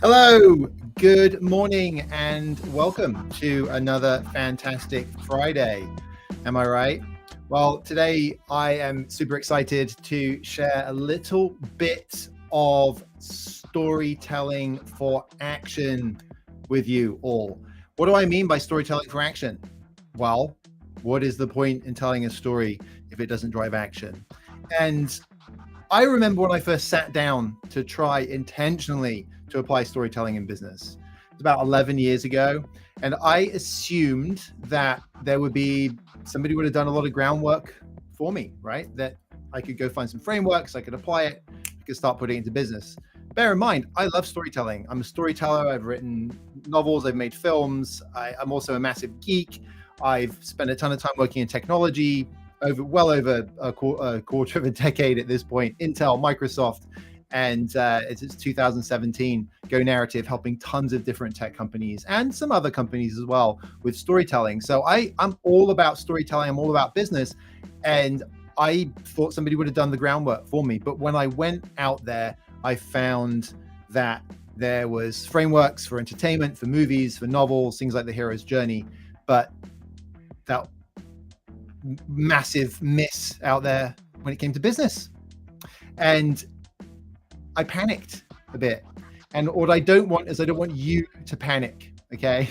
Hello, good morning, and welcome to another fantastic Friday. Am I right? Well, today I am super excited to share a little bit of storytelling for action with you all. What do I mean by storytelling for action? Well, what is the point in telling a story if it doesn't drive action? And I remember when I first sat down to try intentionally to apply storytelling in business. It's about 11 years ago. And I assumed that there would be somebody would have done a lot of groundwork for me, right? That I could go find some frameworks, I could apply it, I could start putting it into business. Bear in mind, I love storytelling. I'm a storyteller. I've written novels, I've made films. I'm also a massive geek. I've spent a ton of time working in technology, well over a quarter of a decade at this point. Intel, Microsoft, and it's 2017. Go Narrative, helping tons of different tech companies and some other companies as well with storytelling. So I'm all about storytelling. I'm all about business, and I thought somebody would have done the groundwork for me. But when I went out there, I found that there was frameworks for entertainment, for movies, for novels, things like The Hero's Journey, but that massive miss out there when it came to business. And I panicked a bit. And what I don't want is I don't want you to panic, okay?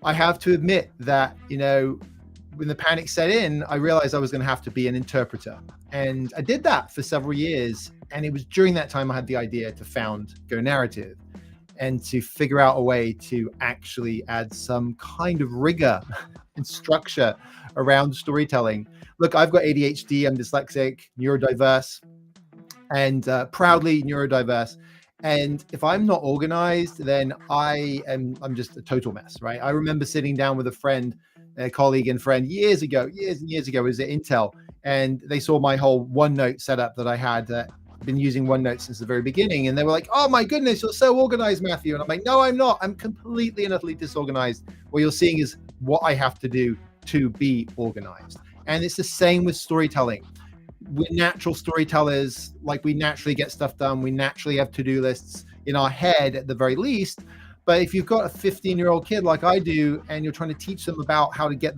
I have to admit that, when the panic set in, I realized I was going to have to be an interpreter. And I did that for several years. And it was during that time I had the idea to found Go Narrative and to figure out a way to actually add some kind of rigor and structure around storytelling. Look, I've got ADHD, I'm dyslexic, neurodiverse, and proudly neurodiverse. And if I'm not organized, then I'm just a total mess, right? I remember sitting down with a colleague and friend years and years ago, it was at Intel, and they saw my whole OneNote setup that I had been using OneNote since the very beginning. And they were like, "Oh my goodness, you're so organized, Matthew." And I'm like, "No, I'm not. I'm completely and utterly disorganized. What you're seeing is what I have to do to be organized." And it's the same with storytelling. We're natural storytellers. Like, we naturally get stuff done. We naturally have to-do lists in our head at the very least. But if you've got a 15-year-old kid like I do, and you're trying to teach them about how to get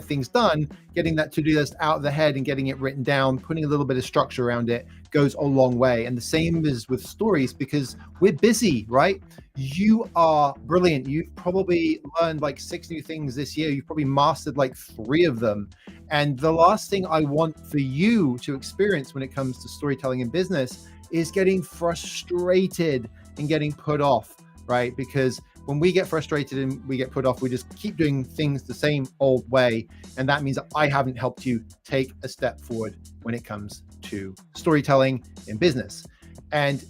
things done, getting that to-do list out of the head and getting it written down, putting a little bit of structure around it goes a long way. And the same is with stories, because we're busy, right? You are brilliant. You've probably learned like 6 new things this year. You've probably mastered like 3 of them. And the last thing I want for you to experience when it comes to storytelling in business is getting frustrated and getting put off, right? Because when we get frustrated and we get put off, we just keep doing things the same old way. And that means that I haven't helped you take a step forward when it comes to storytelling in business. And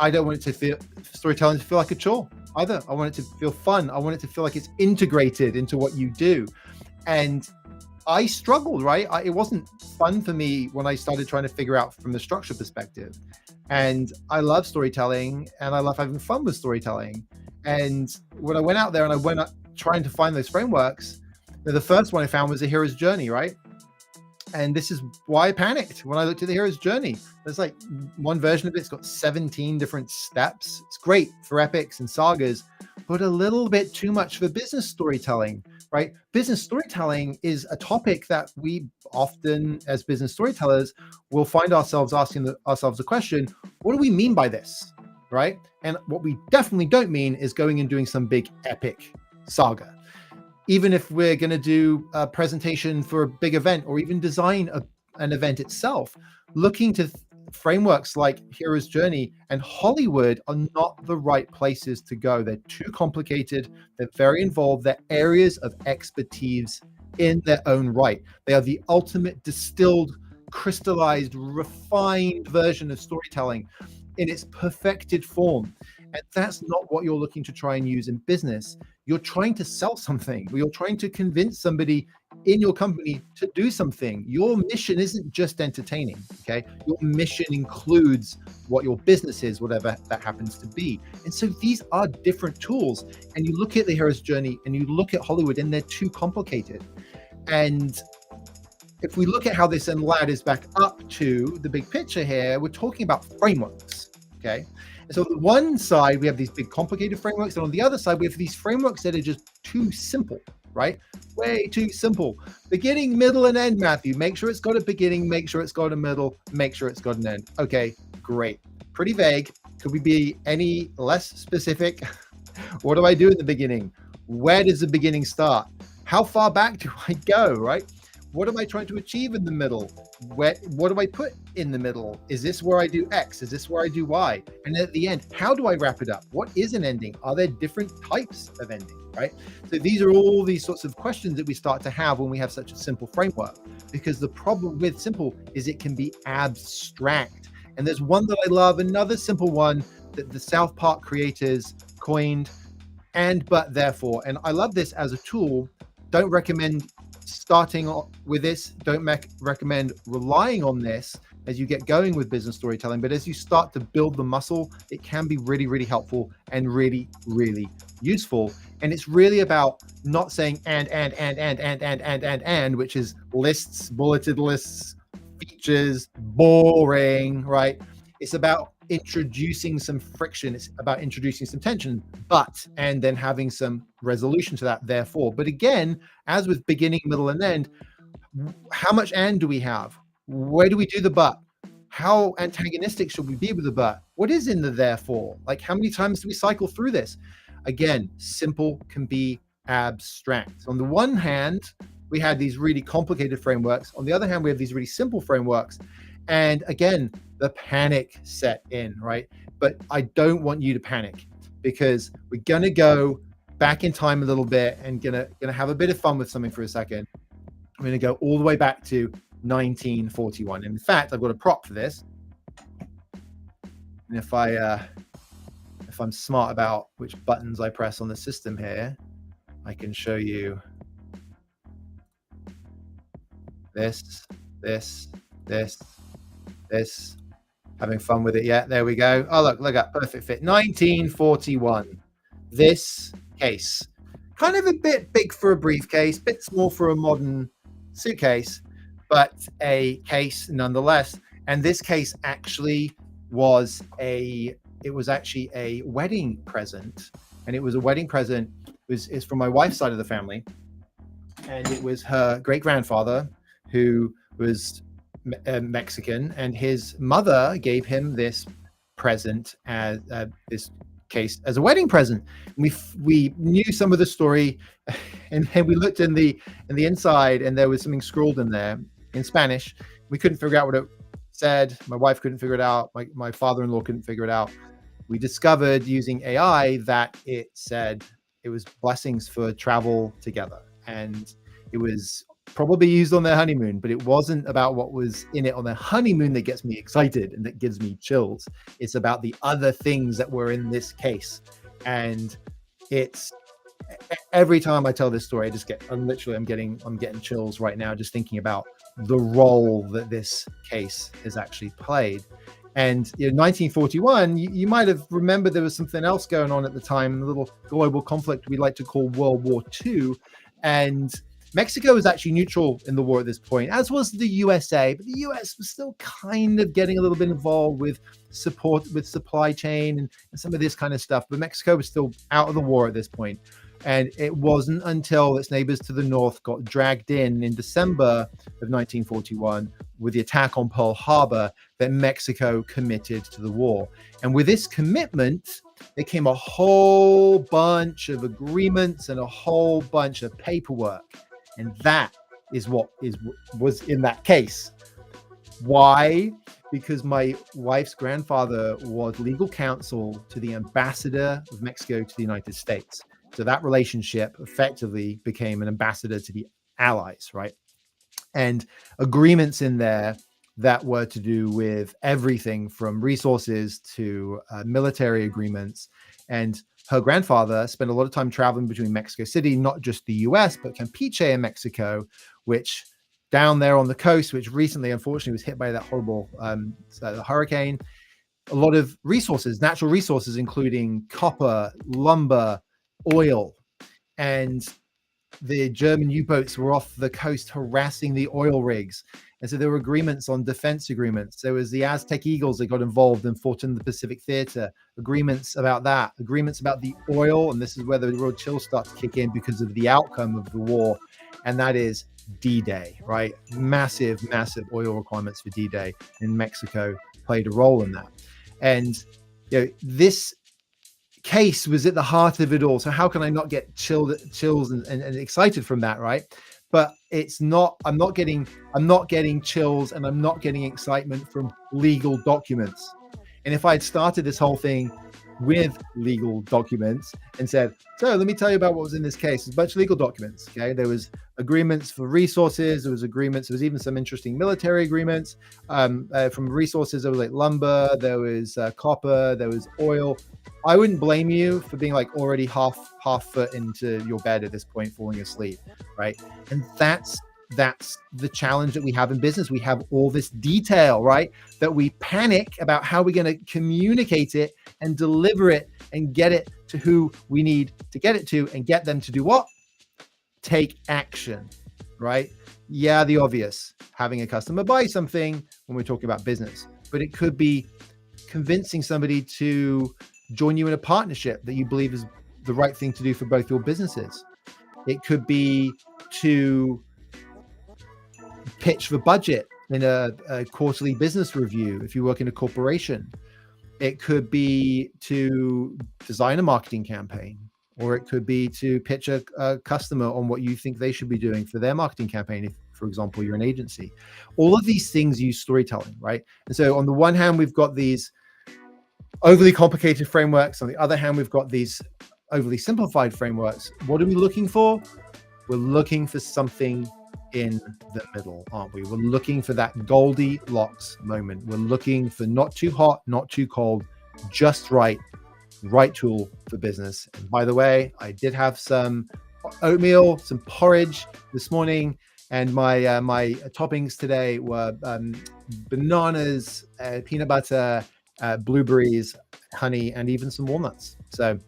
I don't want storytelling to feel like a chore either. I want it to feel fun. I want it to feel like it's integrated into what you do. And I struggled, right? It wasn't fun for me when I started trying to figure out from the structure perspective. And I love storytelling, and I love having fun with storytelling. And when I went out there and I went up trying to find those frameworks, the first one I found was The Hero's Journey, right? And this is why I panicked when I looked at The Hero's Journey. There's like one version of it. It's got 17 different steps. It's great for epics and sagas, but a little bit too much for business storytelling, right? Business storytelling is a topic that we often, as business storytellers, will find ourselves asking ourselves the question, what do we mean by this, right? And what we definitely don't mean is going and doing some big epic saga. Even if we're going to do a presentation for a big event, or even design an event itself, looking to frameworks like Hero's Journey and Hollywood are not the right places to go. They're too complicated. They're very involved. They're areas of expertise in their own right. They are the ultimate distilled, crystallized, refined version of storytelling in its perfected form. And that's not what you're looking to try and use in business. You're trying to sell something. You're trying to convince somebody in your company to do something. Your mission isn't just entertaining, okay? Your mission includes what your business is, whatever that happens to be. And so these are different tools. And you look at The Hero's Journey and you look at Hollywood, and they're too complicated. And if we look at how this then ladders back up to the big picture here, we're talking about frameworks, okay? And so on the one side, we have these big complicated frameworks, and on the other side, we have these frameworks that are just too simple, right? Way too simple. Beginning, middle, and end, Matthew. Make sure it's got a beginning, make sure it's got a middle, make sure it's got an end. Okay, great. Pretty vague. Could we be any less specific? What do I do in the beginning? Where does the beginning start? How far back do I go, right? What am I trying to achieve in the middle? What do I put in the middle? Is this where I do X? Is this where I do Y? And at the end, how do I wrap it up? What is an ending? Are there different types of ending, right? So these are all these sorts of questions that we start to have when we have such a simple framework, because the problem with simple is it can be abstract. And there's one that I love, another simple one that the South Park creators coined, and, but, therefore. And I love this as a tool. Don't recommend starting with this. Don't recommend relying on this as you get going with business storytelling. But as you start to build the muscle, it can be really, really helpful and really, really useful. And it's really about not saying and, which is lists, bulleted lists, features, boring, right? It's about introducing some friction. It's about introducing some tension, but, and then having some resolution to that, therefore. But again, as with beginning, middle, and end, how much and do we have? Where do we do the but? How antagonistic should we be with the but? What is in the therefore? Like, how many times do we cycle through this? Again, simple can be abstract. On the one hand, we had these really complicated frameworks. On the other hand, we have these really simple frameworks. And again, the panic set in, right? But I don't want you to panic, because we're going to go back in time a little bit and gonna have a bit of fun with something for a second. I'm going to go all the way back to 1941. In fact, I've got a prop for this. And if I'm smart about which buttons I press on the system here, I can show you this. Having fun with it yet? There we go. Oh, look at perfect fit. 1941. This case, kind of a bit big for a briefcase, bit small for a modern suitcase, but a case nonetheless. And this case actually was actually a wedding present, and it was a wedding present. It's from my wife's side of the family, and it was her great grandfather who was Mexican, and his mother gave him this present as this case as a wedding present. We knew some of the story, and then we looked in the inside, and there was something scrawled in there in Spanish. We couldn't figure out what it said. My wife couldn't figure it out. My father-in-law couldn't figure it out. We discovered using AI that it said it was blessings for travel together, and it was probably used on their honeymoon, but it wasn't about what was in it on their honeymoon that gets me excited and that gives me chills. It's about the other things that were in this case. And it's every time I tell this story, I'm getting chills right now just thinking about the role that this case has actually played. And in 1941, you might have remembered there was something else going on at the time, a little global conflict we like to call World War II. And Mexico was actually neutral in the war at this point, as was the USA, but the US was still kind of getting a little bit involved with support, with supply chain and some of this kind of stuff. But Mexico was still out of the war at this point. And it wasn't until its neighbors to the north got dragged in December of 1941 with the attack on Pearl Harbor that Mexico committed to the war. And with this commitment, there came a whole bunch of agreements and a whole bunch of paperwork. And that is what was in that case. Why? Because my wife's grandfather was legal counsel to the ambassador of Mexico to the United States. So that relationship effectively became an ambassador to the Allies, right? And agreements in there that were to do with everything from resources to military agreements. And her grandfather spent a lot of time traveling between Mexico City, not just the US, but Campeche in Mexico, which down there on the coast, which recently, unfortunately, was hit by that horrible hurricane. A lot of resources, natural resources, including copper, lumber, oil. And the German U-boats were off the coast harassing the oil rigs. And so there were agreements on defense agreements. There was the Aztec Eagles that got involved and fought in the Pacific Theater, agreements about that, agreements about the oil. And this is where the real chill starts to kick in because of the outcome of the war. And that is D-Day, right? Massive, massive oil requirements for D-Day in Mexico played a role in that. And this case was at the heart of it all. So how can I not get chills and excited from that, right? But it's not, I'm not getting chills and I'm not getting excitement from legal documents. And if I'd started this whole thing with legal documents and said, so let me tell you about what was in this case. There's a bunch of legal documents. Okay. There was agreements for resources. There was agreements. There was even some interesting military agreements from resources. There was like lumber, there was copper, there was oil. I wouldn't blame you for being like already half foot into your bed at this point, falling asleep. Right. And that's the challenge that we have in business. We have all this detail, right? That we panic about how we're going to communicate it and deliver it and get it to who we need to get it to and get them to do what? Take action, right? Yeah, the obvious, having a customer buy something when we're talking about business, but it could be convincing somebody to join you in a partnership that you believe is the right thing to do for both your businesses. It could be to pitch for budget in a quarterly business review if you work in a corporation. It could be to design a marketing campaign, or it could be to pitch a customer on what you think they should be doing for their marketing campaign. If, for example, you're an agency, all of these things use storytelling, right? And so on the one hand, we've got these overly complicated frameworks. On the other hand, we've got these overly simplified frameworks. What are we looking for? We're looking for something in the middle, aren't we? We're looking for that Goldilocks moment. We're looking for not too hot, not too cold, just right tool for business. And by the way, I did have some oatmeal, some porridge this morning, and my my toppings today were bananas, peanut butter, blueberries, honey, and even some walnuts. So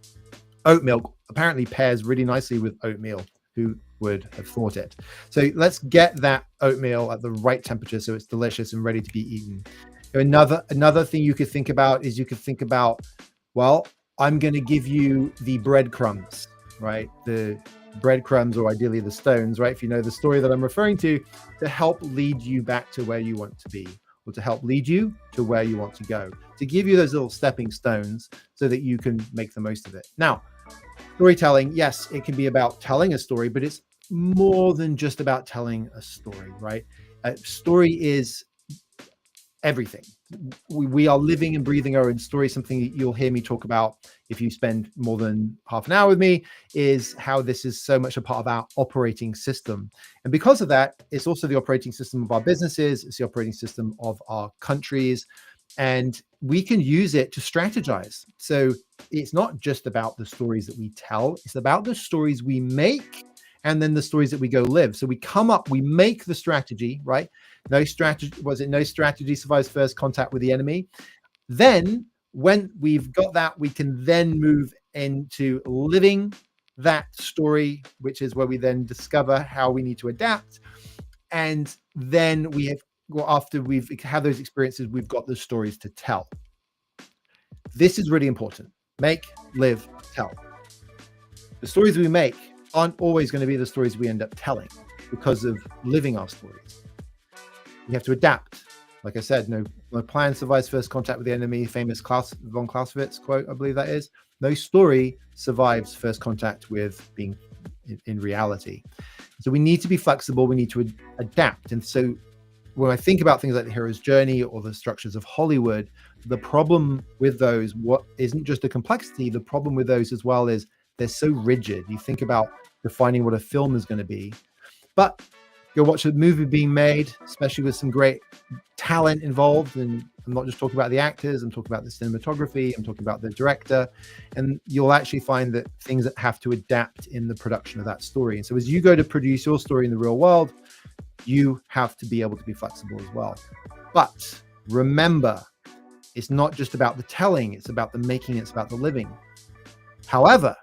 oat milk apparently pairs really nicely with oatmeal. Who would have thought it? So let's get that oatmeal at the right temperature so it's delicious and ready to be eaten. Another thing you could think about is well, I'm going to give you the breadcrumbs, right? The breadcrumbs, or ideally the stones, right? If you know the story that I'm referring to help lead you back to where you want to be, or to help lead you to where you want to go, to give you those little stepping stones so that you can make the most of it. Now, storytelling, yes, it can be about telling a story, but it's more than just about telling a story, right? Story is everything. We are living and breathing our own story. Something you'll hear me talk about if you spend more than half an hour with me is how this is so much a part of our operating system. And because of that, it's also the operating system of our businesses. It's the operating system of our countries. And we can use it to strategize. So it's not just about the stories that we tell, it's about the stories we make and then the stories that we go live. So we make the strategy, right? No strategy survives first contact with the enemy. Then when we've got that, we can then move into living that story, which is where we then discover how we need to adapt. And then after we've had those experiences, we've got the stories to tell. This is really important. Make, live, tell. The stories we make aren't always going to be the stories we end up telling because of living our stories. We have to adapt. Like I said, no plan survives first contact with the enemy. Famous von Clausewitz quote, I believe that is. No story survives first contact with being in reality. So we need to be flexible. We need to adapt. And so when I think about things like the hero's journey or the structures of Hollywood, the problem with those, what isn't just the complexity, the problem with those as well is they're so rigid. You think about defining what a film is going to be, but go watch a movie being made, especially with some great talent involved. And I'm not just talking about the actors, I'm talking about the cinematography, I'm talking about the director. And you'll actually find that things that have to adapt in the production of that story. And so as you go to produce your story in the real world, you have to be able to be flexible as well. But remember, it's not just about the telling, it's about the making, it's about the living. However,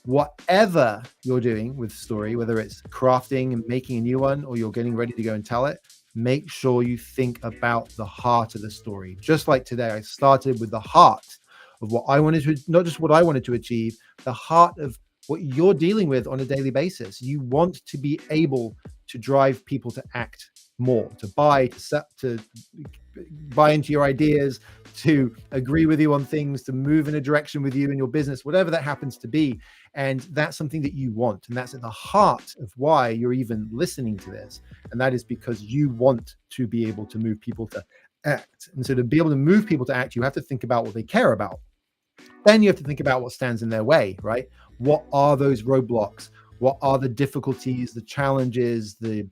whatever you're doing with story, whether it's crafting and making a new one, or you're getting ready to go and tell it, make sure you think about the heart of the story. Just like today, I started with the heart of what I wanted to, not just what I wanted to achieve, the heart of what you're dealing with on a daily basis. You want to be able to drive people to act more, to buy, to buy into your ideas, to agree with you on things, to move in a direction with you in your business, whatever that happens to be. And that's something that you want. And that's at the heart of why you're even listening to this. And that is because you want to be able to move people to act. And so to be able to move people to act, you have to think about what they care about. Then you have to think about what stands in their way, right? What are those roadblocks? What are the difficulties, the challenges, the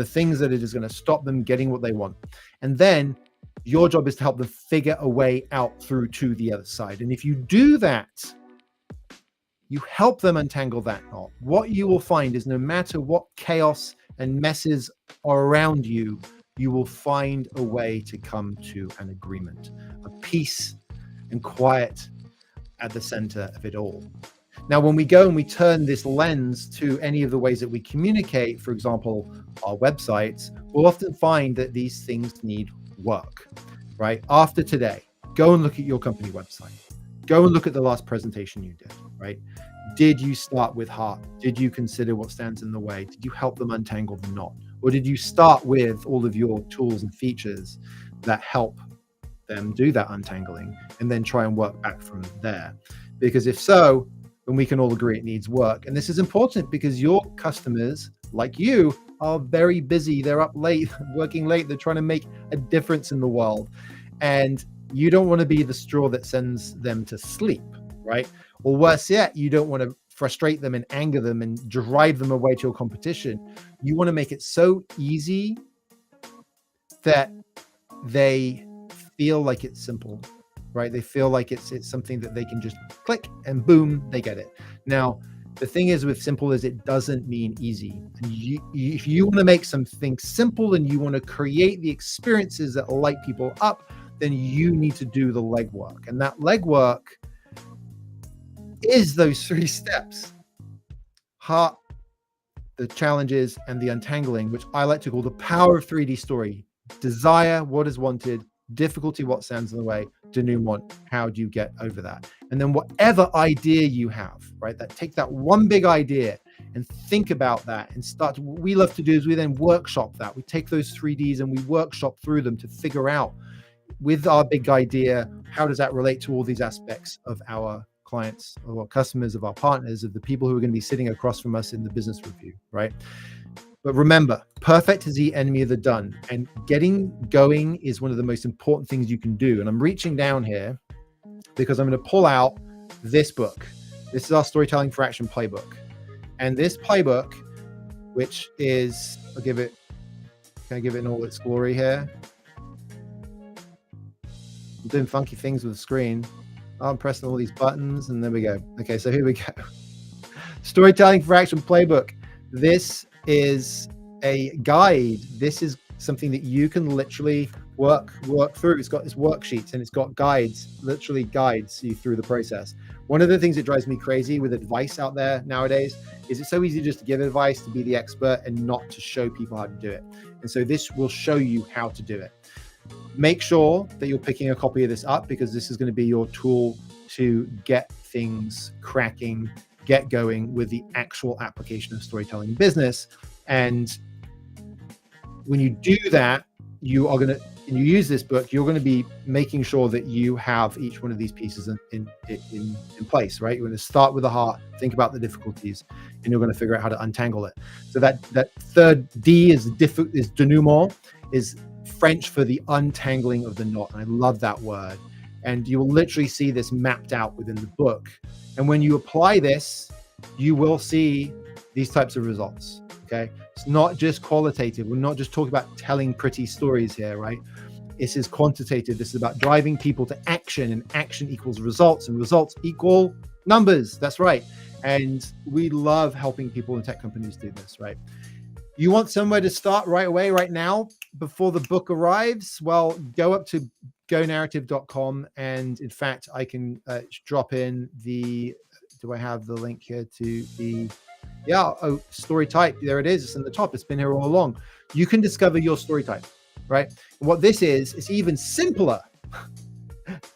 things that it is going to stop them getting what they want? And then your job is to help them figure a way out through to the other side. And if you do that, you help them untangle that knot. What you will find is no matter what chaos and messes are around you, you will find a way to come to an agreement, a peace and quiet at the center of it all. Now, when we go and we turn this lens to any of the ways that we communicate, for example, our websites, we'll often find that these things need work, right? After today, go and look at your company website. Go and look at the last presentation you did, right? Did you start with heart? Did you consider what stands in the way? Did you help them untangle the knot? Or did you start with all of your tools and features that help them do that untangling and then try and work back from there? Because if so, then we can all agree it needs work. And this is important because your customers, like you, are very busy. They're up late, working late. They're trying to make a difference in the world. And you don't want to be the straw that sends them to sleep, right? Or worse yet, you don't want to frustrate them and anger them and drive them away to your competition. You want to make it so easy that they feel like it's simple, right? They feel like it's something that they can just click and boom, they get it. Now, the thing is with simple is it doesn't mean easy. And if you want to make something simple and you want to create the experiences that light people up, then you need to do the legwork. And that legwork is those 3 steps: heart, the challenges, and the untangling, which I like to call the power of 3D story. Desire, what is wanted; difficulty, what stands in the way; denouement, how do you get over that? And then whatever idea you have, right, that take that one big idea and think about that and start. What we love to do is we then workshop that. We take those 3Ds and we workshop through them to figure out, with our big idea, how does that relate to all these aspects of our clients, of our customers, of our partners, of the people who are going to be sitting across from us in the business review, right? But remember, perfect is the enemy of the done. And getting going is one of the most important things you can do. And I'm reaching down here because I'm going to pull out this book. This is our Storytelling for Action playbook. And this playbook, which is, can I give it in all its glory here? I'm doing funky things with the screen. I'm pressing all these buttons and there we go. Okay, so here we go. Storytelling for Action playbook. This is a guide. This is something that you can literally work through. It's got its worksheets and it's got guides, literally guides you through the process. One of the things that drives me crazy with advice out there nowadays is it's so easy just to give advice, to be the expert and not to show people how to do it. And so this will show you how to do it. Make sure that you're picking a copy of this up because this is going to be your tool to get things cracking, get going with the actual application of storytelling in business. And when you do that, you use this book, you're going to be making sure that you have each one of these pieces in place, right? You're going to start with the heart, think about the difficulties, and you're going to figure out how to untangle it. So that third D is denouement, is French for the untangling of the knot. And I love that word. And you will literally see this mapped out within the book. And when you apply this, you will see these types of results. Okay. It's not just qualitative. We're not just talking about telling pretty stories here, right? This is quantitative. This is about driving people to action, and action equals results, and results equal numbers. That's right. And we love helping people in tech companies do this, right? You want somewhere to start right away, right now, before the book arrives? Well, go up to gonarrative.com. And in fact, I can drop in do I have the link here to the Yeah. Oh, story type. There it is. It's in the top. It's been here all along. You can discover your story type, right? And what this is, it's even simpler,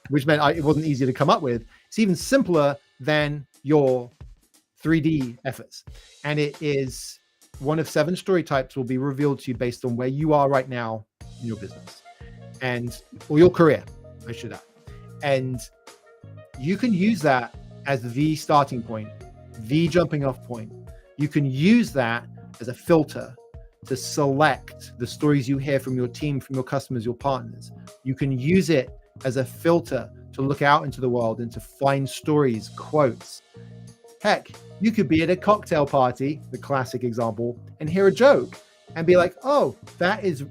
which meant it wasn't easy to come up with. It's even simpler than your 3D efforts. And it is one of 7 story types will be revealed to you based on where you are right now in your business or your career, I should add. And you can use that as the starting point, the jumping off point. You can use that as a filter to select the stories you hear from your team, from your customers, your partners. You can use it as a filter to look out into the world and to find stories, quotes. Heck, you could be at a cocktail party, the classic example, and hear a joke and be like, oh, that is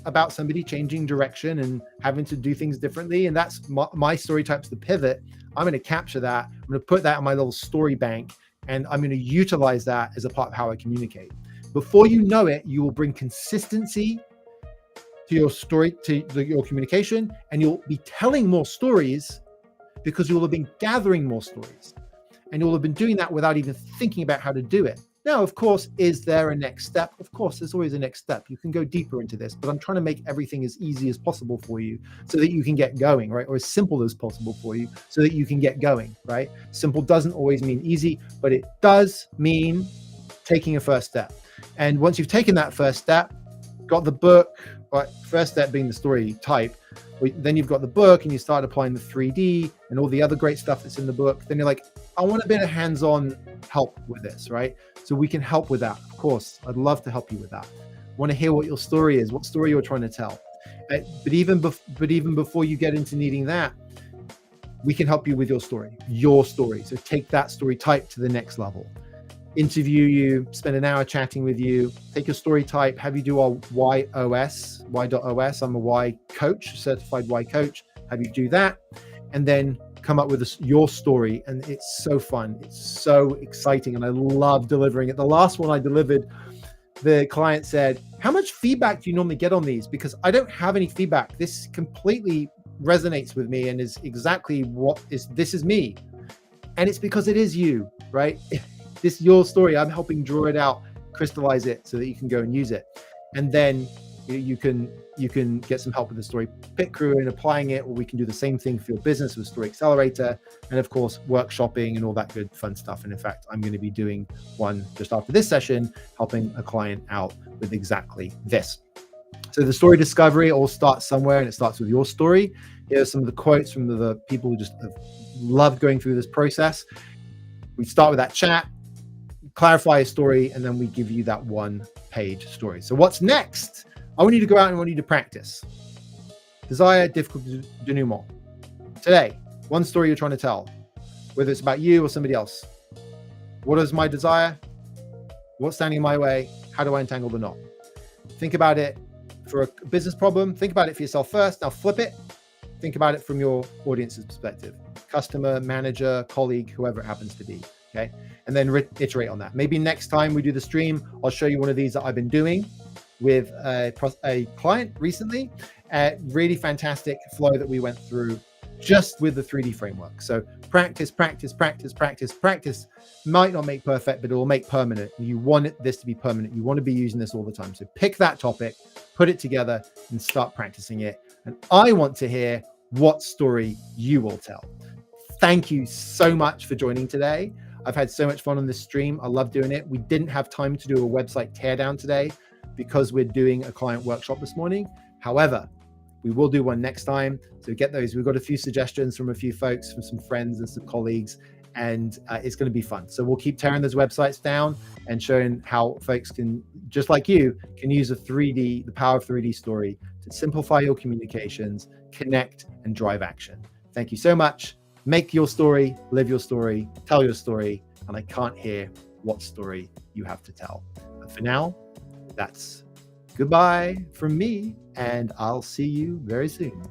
about somebody changing direction and having to do things differently. And that's my story type's the pivot. I'm going to capture that. I'm going to put that in my little story bank, and I'm going to utilize that as a part of how I communicate. Before you know it, you will bring consistency to your story, to your communication, and you'll be telling more stories because you'll have been gathering more stories. And you'll have been doing that without even thinking about how to do it. Now, of course, is there a next step? Of course, there's always a next step. You can go deeper into this, but I'm trying to make everything as easy as possible for you so that you can get going, right? Or as simple as possible for you so that you can get going, right? Simple doesn't always mean easy, but it does mean taking a first step. And once you've taken that first step, got the book, right? First step being the story type, then you've got the book and you start applying the 3D and all the other great stuff that's in the book. Then you're like, I want a bit of hands-on help with this, right? So we can help with that. Of course, I'd love to help you with that. I want to hear what your story is, what story you're trying to tell. But even before you get into needing that, we can help you with your story. So take that story type to the next level. Interview you, spend an hour chatting with you, take your story type, have you do our Y.OS. I'm a Y coach, certified Y coach. Have you do that, and then come up with your story. And it's so fun. It's so exciting. And I love delivering it. The last one I delivered, the client said, how much feedback do you normally get on these? Because I don't have any feedback. This completely resonates with me and is exactly this is me. And it's because it is you, right? This is your story. I'm helping draw it out, crystallize it so that you can go and use it. And then you can get some help with the story pit crew and applying it, or we can do the same thing for your business with Story Accelerator, and of course workshopping and all that good fun stuff. And in fact, I'm going to be doing one just after this session, helping a client out with exactly this. So the story discovery all starts somewhere, and it starts with your story. Here are some of the quotes from the people who just have loved going through this process. We start with that chat, clarify a story, and then we give you that 1-page story. So what's next? I want you to go out and I want you to practice. Desire, difficulty, denouement. Today, one story you're trying to tell, whether it's about you or somebody else. What is my desire? What's standing in my way? How do I untangle the knot? Think about it for a business problem. Think about it for yourself first. Now flip it. Think about it from your audience's perspective. Customer, manager, colleague, whoever it happens to be. Okay. And then iterate on that. Maybe next time we do the stream, I'll show you one of these that I've been doing with a client recently. Really fantastic flow that we went through just with the 3D framework. So practice. Might not make perfect, but it will make permanent. You want this to be permanent. You want to be using this all the time. So pick that topic, put it together, and start practicing it. And I want to hear what story you will tell. Thank you so much for joining today. I've had so much fun on this stream. I love doing it. We didn't have time to do a website teardown today because we're doing a client workshop this morning. However, we will do one next time. So get those. We've got a few suggestions from a few folks, from some friends and some colleagues, and it's going to be fun. So we'll keep tearing those websites down and showing how folks can, just like you, can use the power of 3D story to simplify your communications, connect, and drive action. Thank you so much. Make your story, live your story, tell your story, and I can't hear what story you have to tell. But for now, that's goodbye from me, and I'll see you very soon.